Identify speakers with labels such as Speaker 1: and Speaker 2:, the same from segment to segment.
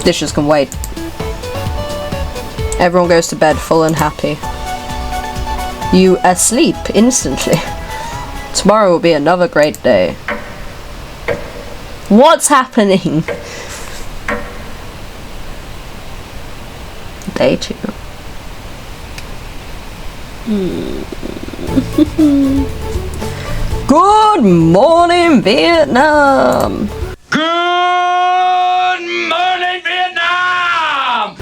Speaker 1: Dishes can wait. Everyone goes to bed full and happy. You asleep instantly. Tomorrow will be another great day. What's happening? Day 2. Good morning, Vietnam!
Speaker 2: Good morning, Vietnam!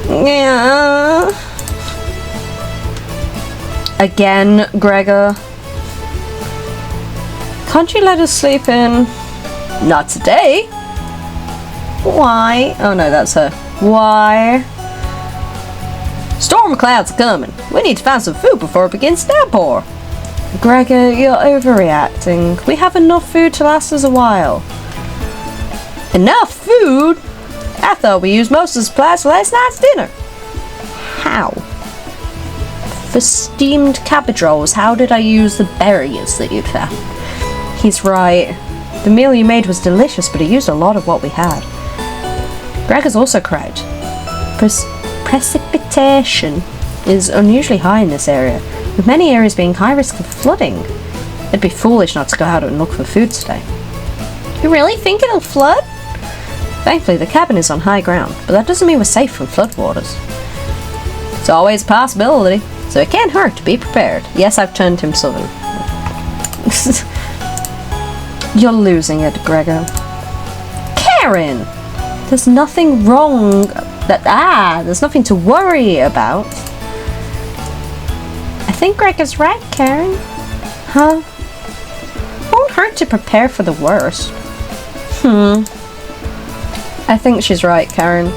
Speaker 1: Yeah. Again, Gregor. Can't you let us sleep in? Not today. Why? Oh no, that's her. Why? Storm clouds are coming. We need to find some food before it begins to downpour. Gregor, you're overreacting. We have enough food to last us a while. Enough food? I thought we used most of the supplies for last night's dinner. How? For steamed cabbage rolls, how did I use the berries that you'd found? He's right. The meal you made was delicious, but it used a lot of what we had. Gregor's also correct. Precipitation is unusually high in this area, with many areas being high risk of flooding. It'd be foolish not to go out and look for food today. You really think it'll flood? Thankfully, the cabin is on high ground, but that doesn't mean we're safe from floodwaters. It's always a possibility, so it can't hurt to be prepared. Yes, I've turned him southern. You're losing it, Gregor. Karen! There's nothing wrong. There's nothing to worry about. I think Gregor's right, Karen. Huh? Won't hurt to prepare for the worst. I think she's right, Karen.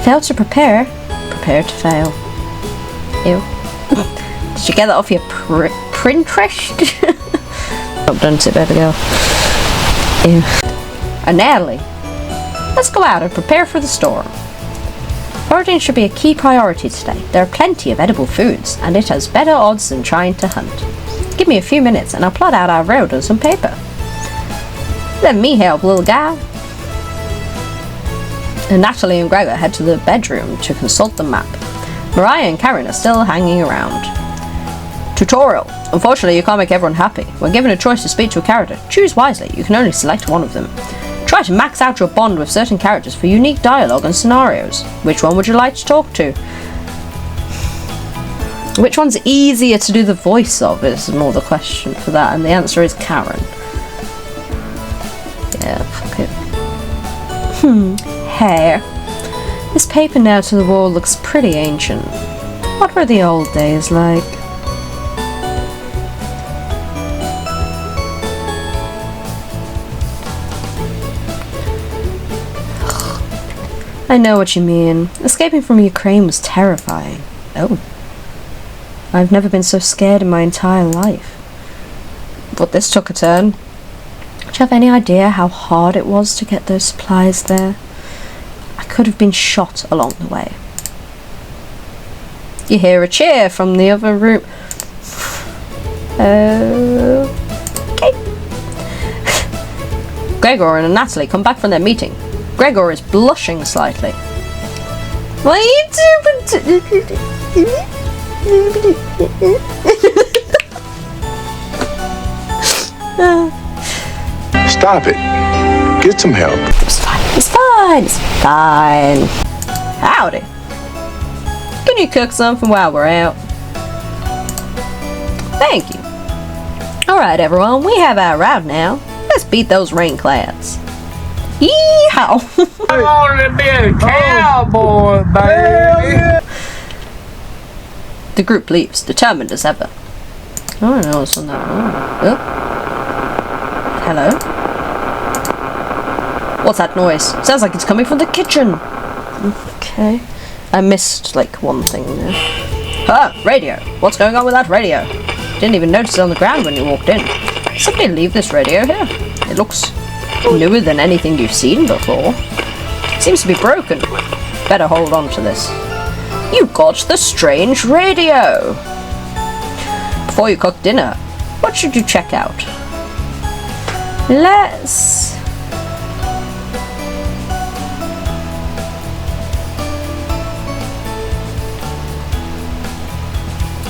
Speaker 1: Fail to prepare, prepare to fail. Ew. Did you get that off your Pinterest? Oh, don't sit, baby girl. Ew. And Natalie, let's go out and prepare for the storm. Foraging should be a key priority today. There are plenty of edible foods, and it has better odds than trying to hunt. Give me a few minutes and I'll plot out our road on some paper. Let me help, little guy. And Natalie and Gregor head to the bedroom to consult the map. Mariah and Karen are still hanging around. Tutorial. Unfortunately, you can't make everyone happy. When given a choice to speak to a character, choose wisely. You can only select one of them. Try to max out your bond with certain characters for unique dialogue and scenarios. Which one would you like to talk to? Which one's easier to do the voice of is more the question for that, and the answer is Karen. Yeah, fuck it. Hair. This paper nailed to the wall looks pretty ancient. What were the old days like? I know what you mean. Escaping from Ukraine was terrifying. Oh. I've never been so scared in my entire life. But this took a turn. Do you have any idea how hard it was to get those supplies there? I could have been shot along the way. You hear a cheer from the other room. Okay. Gregor and Natalie come back from their meeting. Gregor is blushing slightly. What are you doing?
Speaker 2: Stop it. Get some help.
Speaker 1: It's fine. It's fine. It's fine. Howdy. Can you cook something while we're out? Thank you. Alright everyone, we have our route now. Let's beat those rain clouds. Yeehaw!
Speaker 3: I want to be a cowboy, baby.
Speaker 1: The group leaves, determined as ever. Oh, I don't know what's on that. Oh. Hello? What's that noise? Sounds like it's coming from the kitchen. Okay. I missed, like, one thing there. Ah, radio. What's going on with that radio? Didn't even notice it on the ground when you walked in. Somebody leave this radio here. It looks newer than anything you've seen before. Seems to be broken. Better hold on to this. You got the strange radio! Before you cook dinner, what should you check out? Let's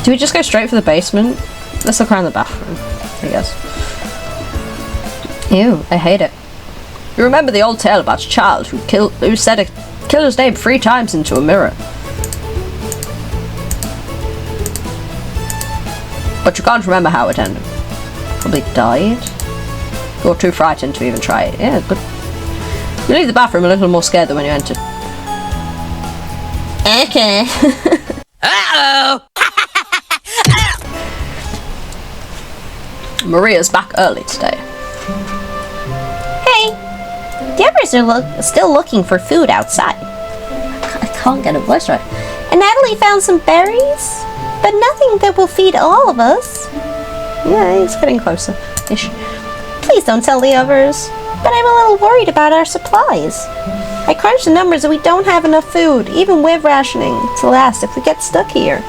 Speaker 1: Do we just go straight for the basement? Let's look around the bathroom, I guess. Ew, I hate it. You remember the old tale about a child who said a killer's name 3 times into a mirror. But you can't remember how it ended. Probably died? You're too frightened to even try it. Yeah, good. You leave the bathroom a little more scared than when you entered. Okay. Uh-oh! Maria's back early today.
Speaker 4: Hey, the others are still looking for food outside.
Speaker 1: I can't get a voice right.
Speaker 4: And Natalie found some berries, but nothing that will feed all of us.
Speaker 1: Yeah, it's getting closer-ish.
Speaker 4: Please don't tell the others, but I'm a little worried about our supplies. I crunched the numbers and we don't have enough food, even with rationing, to last if we get stuck here.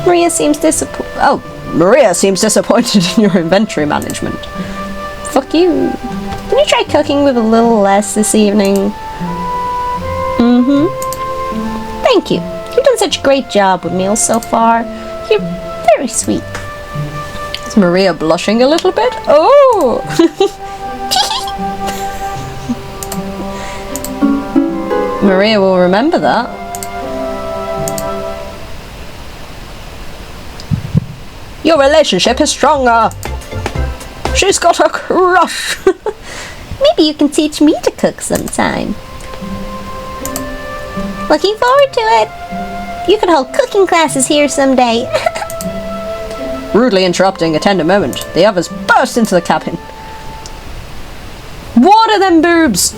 Speaker 4: Maria seems disappointed.
Speaker 1: Oh, Maria seems disappointed in your inventory management.
Speaker 4: Fuck you. Can you try cooking with a little less this evening? Thank you. You've done such a great job with meals so far. You're very sweet.
Speaker 1: Is Maria blushing a little bit? Oh! Maria will remember that. Your relationship is stronger. She's got a crush.
Speaker 4: Maybe you can teach me to cook sometime. Looking forward to it. You could hold cooking classes here someday.
Speaker 1: Rudely interrupting a tender moment, the others burst into the cabin. What are them boobs?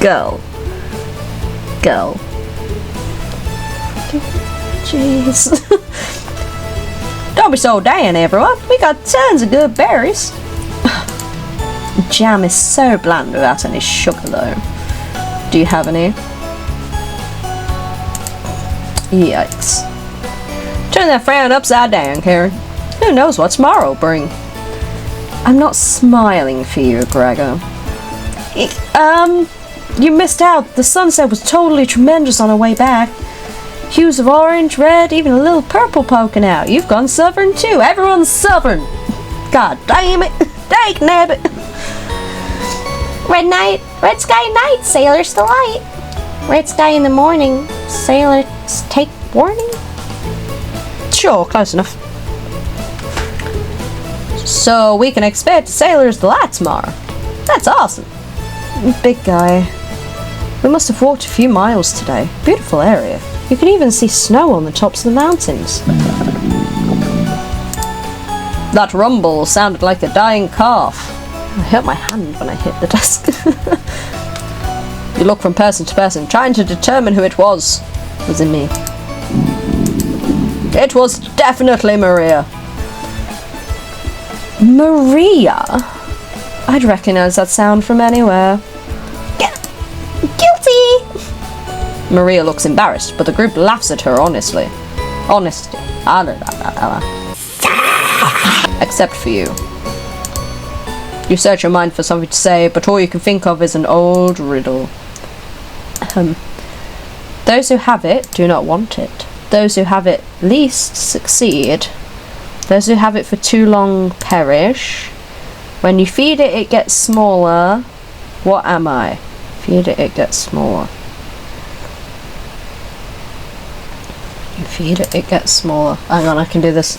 Speaker 1: Girl. Jeez. Don't be so down, everyone. We got tons of good berries. Jam is so bland without any sugar, though. Do you have any? Yikes. Turn that frown upside down, Karen. Who knows what tomorrow will bring? I'm not smiling for you, Gregor. You missed out. The sunset was totally tremendous on our way back. Hues of orange, red, even a little purple poking out. You've gone southern too. Everyone's southern. God damn it. Dang nabbit.
Speaker 4: Red sky night, sailor's delight. Red sky in the morning, sailors take warning.
Speaker 1: Sure, close enough. So we can expect sailor's delight tomorrow. That's awesome. Big guy. We must have walked a few miles today. Beautiful area. You can even see snow on the tops of the mountains. That rumble sounded like a dying calf. I hurt my hand when I hit the desk. You look from person to person, trying to determine who it was. Was it me? It was definitely Maria. Maria? I'd recognize that sound from anywhere.
Speaker 4: Guilty!
Speaker 1: Maria looks embarrassed, but the group laughs at her honestly. Honesty. Except for you. You search your mind for something to say, but all you can think of is an old riddle. Those who have it do not want it. Those who have it least succeed. Those who have it for too long perish. When you feed it, it gets smaller. What am I? Feed it, it gets smaller. You feed it, it gets smaller. Hang on, I can do this.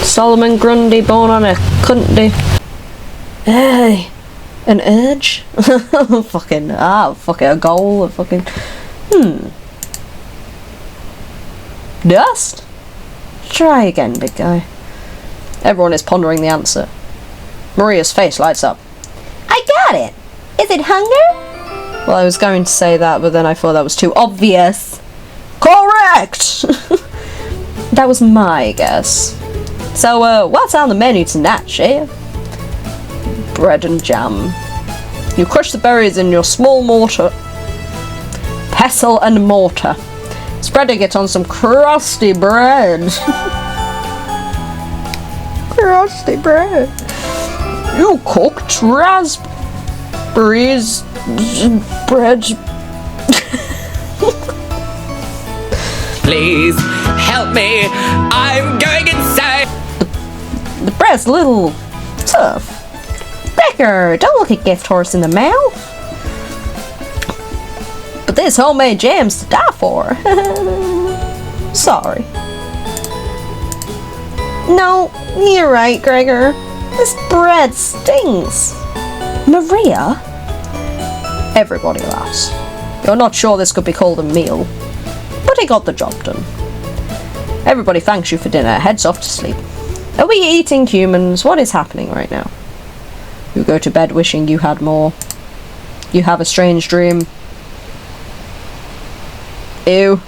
Speaker 1: Solomon Grundy, born on a country. Hey, an urge? Fucking, a goal, a fucking, Dust? Try again, big guy. Everyone is pondering the answer. Maria's face lights up.
Speaker 4: I got it! Is it hunger?
Speaker 1: Well, I was going to say that, but then I thought that was too obvious. Correct! That was my guess. So, what's on the menu tonight, Shea? Bread and jam. You crush the berries in your small mortar. Pestle and mortar. Spreading it on some crusty bread. Crusty bread. You cooked raspberry. Marie's bread.
Speaker 3: Please help me. I'm going insane.
Speaker 1: The bread's a little tough. Becker, don't look a gift horse in the mouth. But this homemade jam's to die for. Sorry.
Speaker 4: No, you're right, Gregor. This bread stinks.
Speaker 1: Maria? Everybody laughs. You're not sure this could be called a meal, but it got the job done. Everybody thanks you for dinner, heads off to sleep. Are we eating humans? What is happening right now? You go to bed wishing you had more. You have a strange dream. Ew.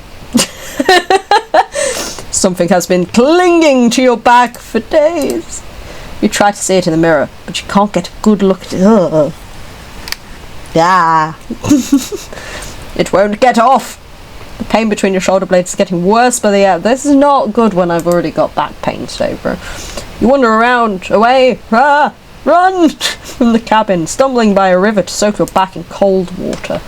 Speaker 1: Something has been clinging to your back for days. You try to see it in the mirror, but you can't get a good look at it. Ugh. Ah. It won't get off. The pain between your shoulder blades is getting worse by the hour. This is not good when I've already got back pain today, bro. You wander around, away, run from the cabin, stumbling by a river to soak your back in cold water.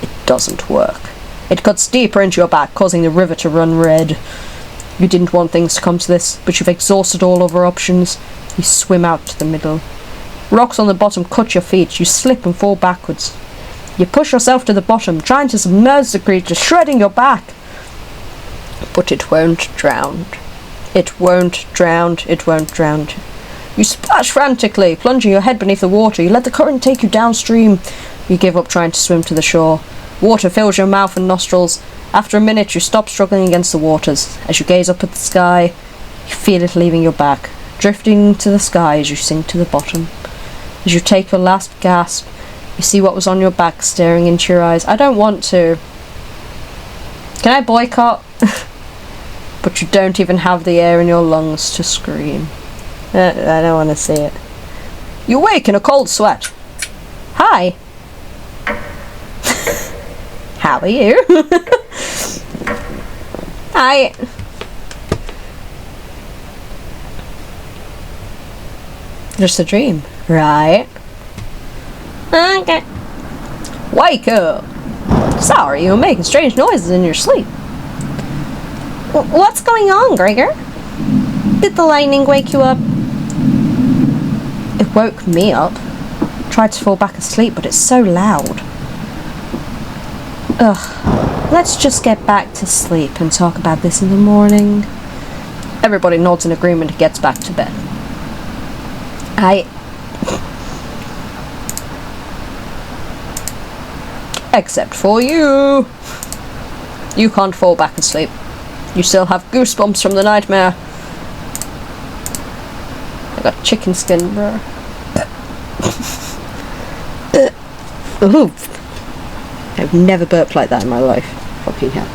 Speaker 1: It doesn't work. It cuts deeper into your back, causing the river to run red. You didn't want things to come to this, but you've exhausted all other options. You swim out to the middle. Rocks on the bottom cut your feet. You slip and fall backwards. You push yourself to the bottom, trying to submerge the creature, shredding your back. But it won't drown. It won't drown. It won't drown. You splash frantically, plunging your head beneath the water. You let the current take you downstream. You give up trying to swim to the shore. Water fills your mouth and nostrils. After a minute, you stop struggling against the waters. As you gaze up at the sky, you feel it leaving your back, drifting to the sky as you sink to the bottom. As you take your last gasp, you see what was on your back staring into your eyes. I don't want to. Can I boycott? But you don't even have the air in your lungs to scream. I don't want to see it. You wake in a cold sweat. Hi. How are you? Just a dream, right? Okay. Wake up. Sorry, you're making strange noises in your sleep.
Speaker 4: What's going on, Gregor? Did the lightning wake you up?
Speaker 1: It woke me up. Tried to fall back asleep, but it's so loud. Ugh. Let's just get back to sleep and talk about this in the morning. Everybody nods in agreement and gets back to bed. Except for you. You can't fall back asleep. You still have goosebumps from the nightmare. I got chicken skin, bro. Ooh. I've never burped like that in my life. Fucking hell.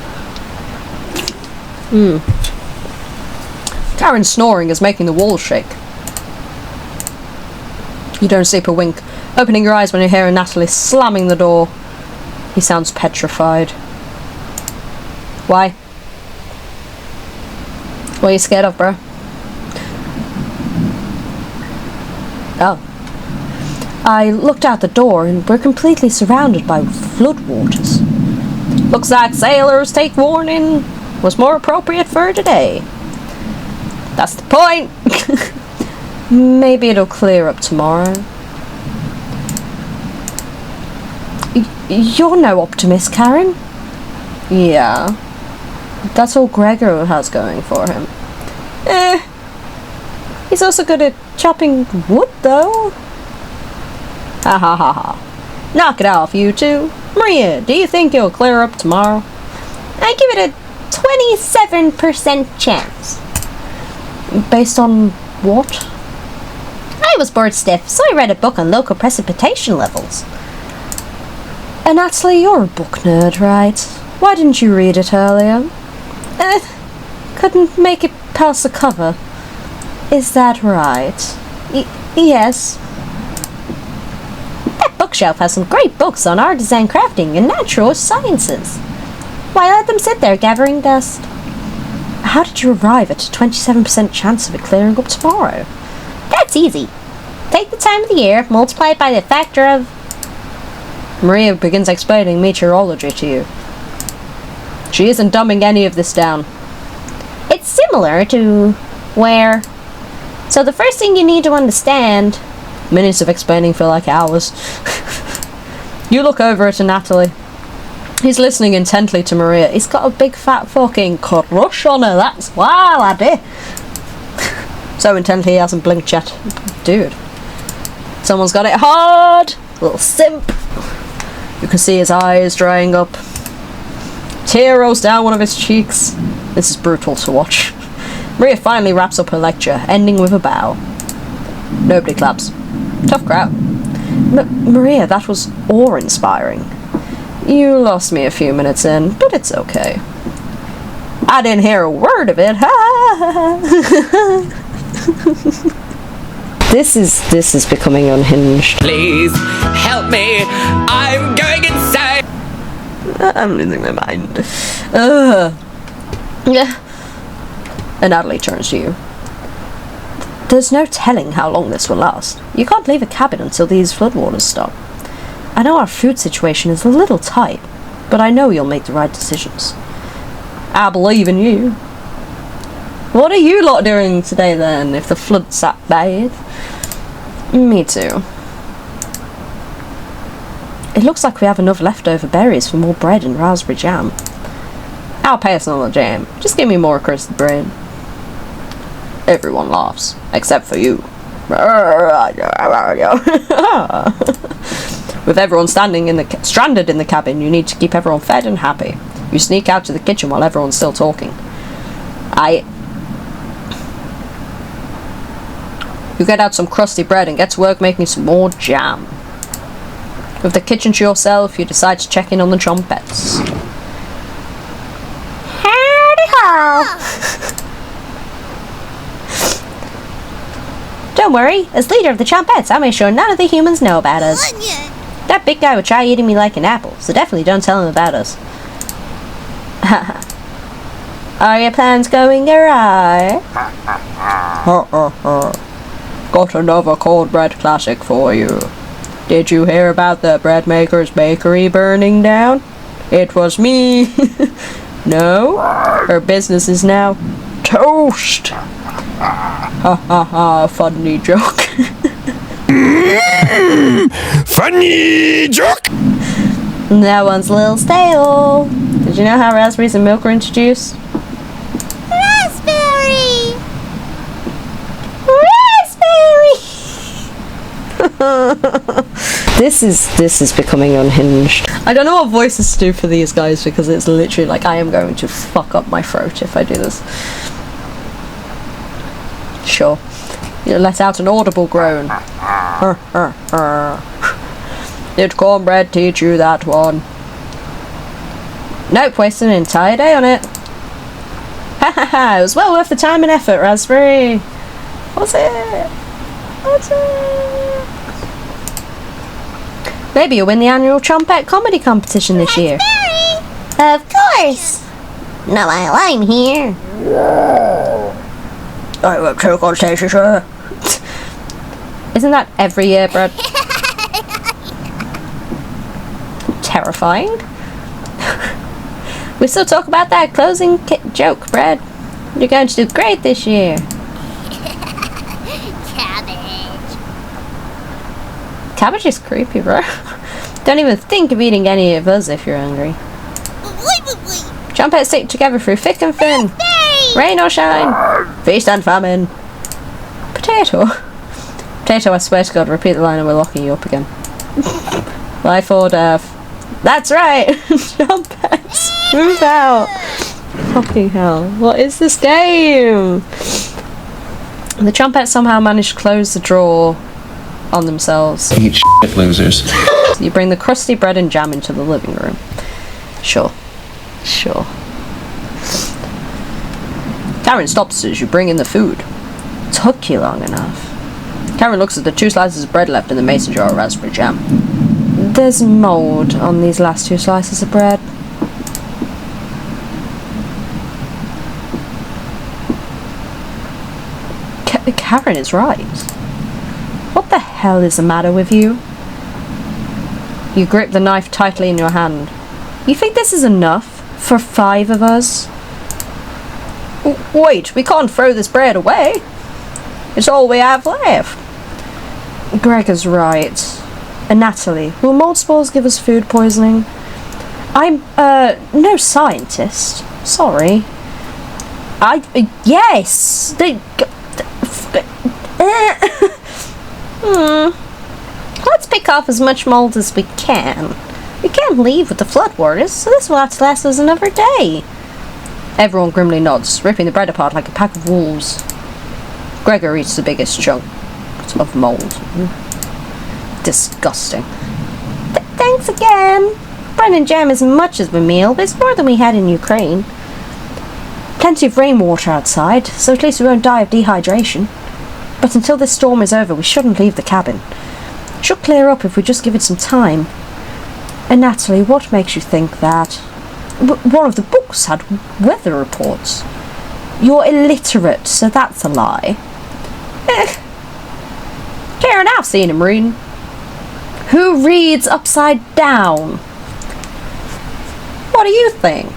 Speaker 1: Karen's snoring is making the walls shake. You don't sleep a wink, opening your eyes when you hear Natalie slamming the door. He sounds petrified. Why? What are you scared of, bro? Oh. I looked out the door and we're completely surrounded by floodwaters. Looks like sailors take warning. Was more appropriate for today. That's the point. Maybe it'll clear up tomorrow. You're no optimist, Karen. Yeah. That's all Gregor has going for him. He's also good at chopping wood, though. Ha ha ha ha. Knock it off, you two. Maria, do you think it'll clear up tomorrow?
Speaker 4: I give it a 27% chance.
Speaker 1: Based on what?
Speaker 4: I was bored stiff, so I read a book on local precipitation levels.
Speaker 1: And Natalie, you're a book nerd, right? Why didn't you read it earlier? Couldn't make it past the cover. Is that right? Yes.
Speaker 4: That bookshelf has some great books on artisan crafting and natural sciences. Why let them sit there gathering dust?
Speaker 1: How did you arrive at a 27% chance of it clearing up tomorrow?
Speaker 4: That's easy. Take the time of the year, multiply it by the factor of
Speaker 1: Maria begins explaining meteorology to you. She isn't dumbing any of this down.
Speaker 4: It's similar to where... So the first thing you need to understand...
Speaker 1: Minutes of explaining feel like hours. You look over to Natalie. He's listening intently to Maria. He's got a big fat fucking crush on her, that's why, laddie. So intently he hasn't blinked yet. Dude. Someone's got it hard! Little simp. You can see his eyes drying up. Tear rolls down one of his cheeks. This is brutal to watch. Maria finally wraps up her lecture, ending with a bow. Nobody claps. Tough crowd. Maria, that was awe-inspiring. You lost me a few minutes in, but it's okay. I didn't hear a word of it. This is becoming unhinged.
Speaker 3: Please help me. I'm going insane.
Speaker 1: I'm losing my mind. And Natalie turns to you. There's no telling how long this will last. You can't leave a cabin until these floodwaters stop. I know our food situation is a little tight, but I know you'll make the right decisions. I believe in you. What are you lot doing today then, if the flood's that bad? Me too. It looks like we have enough leftover berries for more bread and raspberry jam. I'll pass on the jam. Just give me more crusted bread. Everyone laughs, except for you. With everyone stranded in the cabin, you need to keep everyone fed and happy. You sneak out to the kitchen while everyone's still talking. You get out some crusty bread and get to work making some more jam. With the kitchen to yourself, you decide to check in on the trumpets.
Speaker 4: Howdy ho! Don't worry, as leader of the Chompettes, I'll make sure none of the humans know about us. That big guy would try eating me like an apple, so definitely don't tell him about us. Are your plans going awry?
Speaker 1: Got another cold bread classic for you. Did you hear about the bread maker's bakery burning down? It was me. No? Her business is now toast. Ha ha ha, funny joke.
Speaker 2: Funny joke!
Speaker 4: That one's a little stale.
Speaker 1: Did you know how raspberries and milk were introduced?
Speaker 4: Raspberry!
Speaker 1: This is becoming unhinged. I don't know what voices to do for these guys because it's literally like I am going to fuck up my throat if I do this. Sure. You let out an audible groan. Did cornbread teach you that one? Nope, wasted an entire day on it. Ha ha ha, it was well worth the time and effort, Raspberry. What's it? What's it? Maybe you'll win the annual Chompette comedy competition this year.
Speaker 4: Of course! Not while I'm here.
Speaker 1: I won't choke on stage, sir. Isn't that every year, Brad? Terrifying. We still talk about that closing joke, Brad. You're going to do great this year.
Speaker 4: Cabbage.
Speaker 1: Cabbage is creepy, bro. Don't even think of eating any of us if you're hungry. Chompette stick together through thick and thin. Rain or shine. Feast and famine. Potato. Potato, I swear to God, repeat the line and we're locking you up again. Life or death. That's right! Chompettes, move out! Fucking hell, what is this game? The Chompettes somehow managed to close the drawer on themselves.
Speaker 5: Eat shit, losers.
Speaker 1: So you bring the crusty bread and jam into the living room. Sure. Sure. Karen stops as you bring in the food. Took you long enough. Karen looks at the 2 slices of bread left in the mason jar of raspberry jam. There's mold on these last 2 slices of bread. Karen is right. What the hell is the matter with you? You grip the knife tightly in your hand. You think this is enough for 5 of us? Wait, we can't throw this bread away. It's all we have left. Gregor's right. And Natalie, will mold spores give us food poisoning? I'm, no scientist. Sorry. Yes! Let's pick off as much mold as we can. We can't leave with the floodwaters, so this will have to last us another day. Everyone grimly nods, ripping the bread apart like a pack of wolves. Gregor eats the biggest chunk of mold. Disgusting. Thanks again. Bread and jam isn't much of a meal, but it's more than we had in Ukraine. Plenty of rainwater outside, so at least we won't die of dehydration. But until this storm is over, we shouldn't leave the cabin. It should clear up if we just give it some time. And Natalie, what makes you think that? One of the books had weather reports. You're illiterate, so that's a lie. Karen, I've seen him reading. Who reads upside down? What do you think?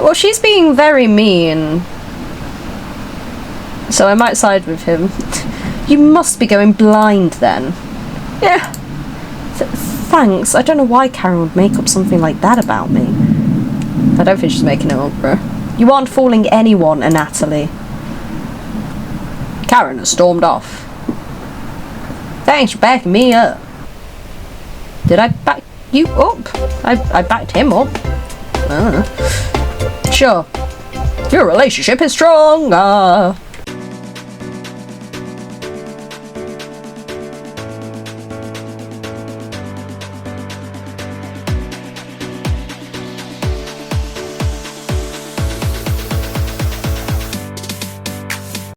Speaker 1: Well, she's being very mean, so I might side with him. You must be going blind then. Yeah. Thanks. I don't know why Karen would make up something like that about me. I don't think she's making it up, bro. You aren't fooling anyone, Natalie. Karen has stormed off. Thanks for backing me up. Did I back you up? I backed him up. I don't know. Sure. Your relationship is stronger.